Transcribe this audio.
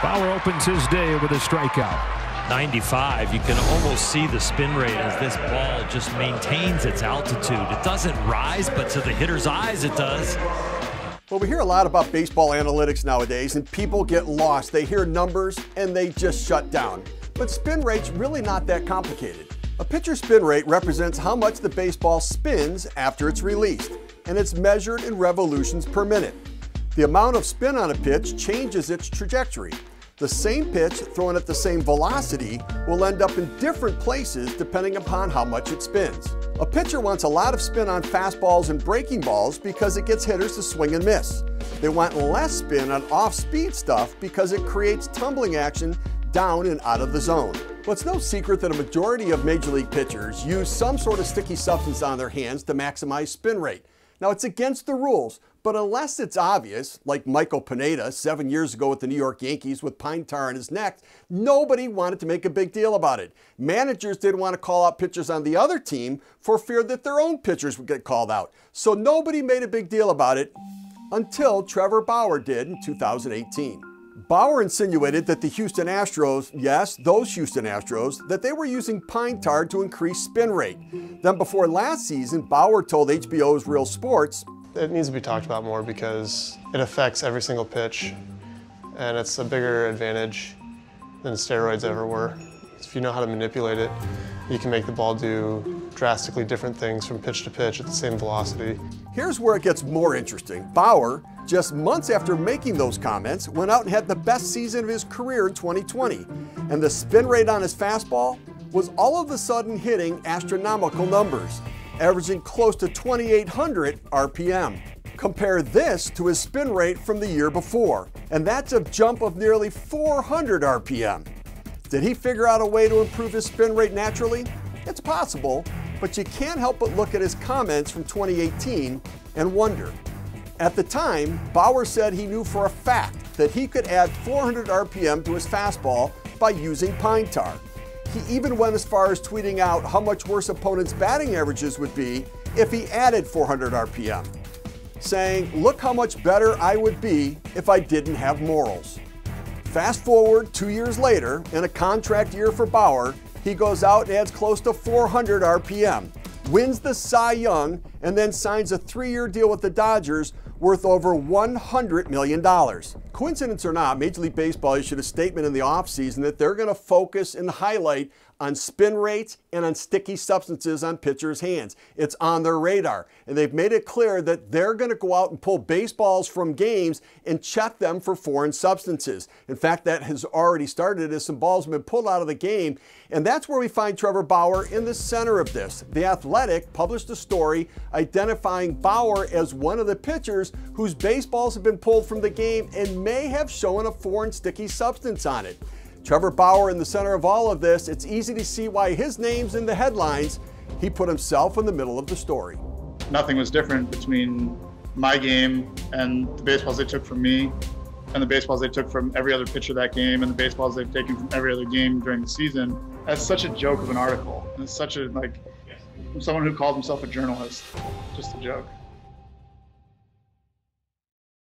Bauer opens his day with a strikeout. 95, you can almost see the spin rate as this ball just maintains its altitude. It doesn't rise, but to the hitter's eyes it does. Well, we hear a lot about baseball analytics nowadays, and people get lost. They hear numbers and they just shut down. But spin rate's really not that complicated. A pitcher's spin rate represents how much the baseball spins after it's released, and it's measured in revolutions per minute. The amount of spin on a pitch changes its trajectory. The same pitch thrown at the same velocity will end up in different places depending upon how much it spins. A pitcher wants a lot of spin on fastballs and breaking balls because it gets hitters to swing and miss. They want less spin on off-speed stuff because it creates tumbling action down and out of the zone. Well, it's no secret that a majority of Major League pitchers use some sort of sticky substance on their hands to maximize spin rate. Now, it's against the rules, but unless it's obvious, like Michael Pineda 7 years ago with the New York Yankees with pine tar on his neck, nobody wanted to make a big deal about it. Managers didn't want to call out pitchers on the other team for fear that their own pitchers would get called out. So nobody made a big deal about it until Trevor Bauer did in 2018. Bauer insinuated that the Houston Astros, yes, those Houston Astros, that they were using pine tar to increase spin rate. Then before last season, Bauer told HBO's Real Sports, "It needs to be talked about more because it affects every single pitch, and it's a bigger advantage than steroids ever were. If you know how to manipulate it, you can make the ball do drastically different things from pitch to pitch at the same velocity." Here's where it gets more interesting. Bauer, just months after making those comments, went out and had the best season of his career in 2020. And the spin rate on his fastball was all of a sudden hitting astronomical numbers, averaging close to 2,800 RPM. Compare this to his spin rate from the year before, and that's a jump of nearly 400 RPM. Did he figure out a way to improve his spin rate naturally? It's possible, but you can't help but look at his comments from 2018 and wonder. At the time, Bauer said he knew for a fact that he could add 400 RPM to his fastball by using pine tar. He even went as far as tweeting out how much worse opponents' batting averages would be if he added 400 RPM, saying, "Look how much better I would be if I didn't have morals." Fast forward 2 years later, in a contract year for Bauer, he goes out and adds close to 400 RPM, wins the Cy Young, and then signs a 3-year deal with the Dodgers worth over $100 million. Coincidence or not, Major League Baseball issued a statement in the offseason that they're going to focus and highlight on spin rates and on sticky substances on pitchers' hands. It's on their radar. And they've made it clear that they're going to go out and pull baseballs from games and check them for foreign substances. In fact, that has already started as some balls have been pulled out of the game. And that's where we find Trevor Bauer in the center of this. The Athletic published a story identifying Bauer as one of the pitchers whose baseballs have been pulled from the game and may have shown a foreign sticky substance on it. Trevor Bauer in the center of all of this. It's easy to see why his name's in the headlines. He put himself in the middle of the story. Nothing was different between my game and the baseballs they took from me and the baseballs they took from every other pitcher that game and the baseballs they've taken from every other game during the season. That's such a joke of an article. It's such a, like, someone who called himself a journalist, just a joke.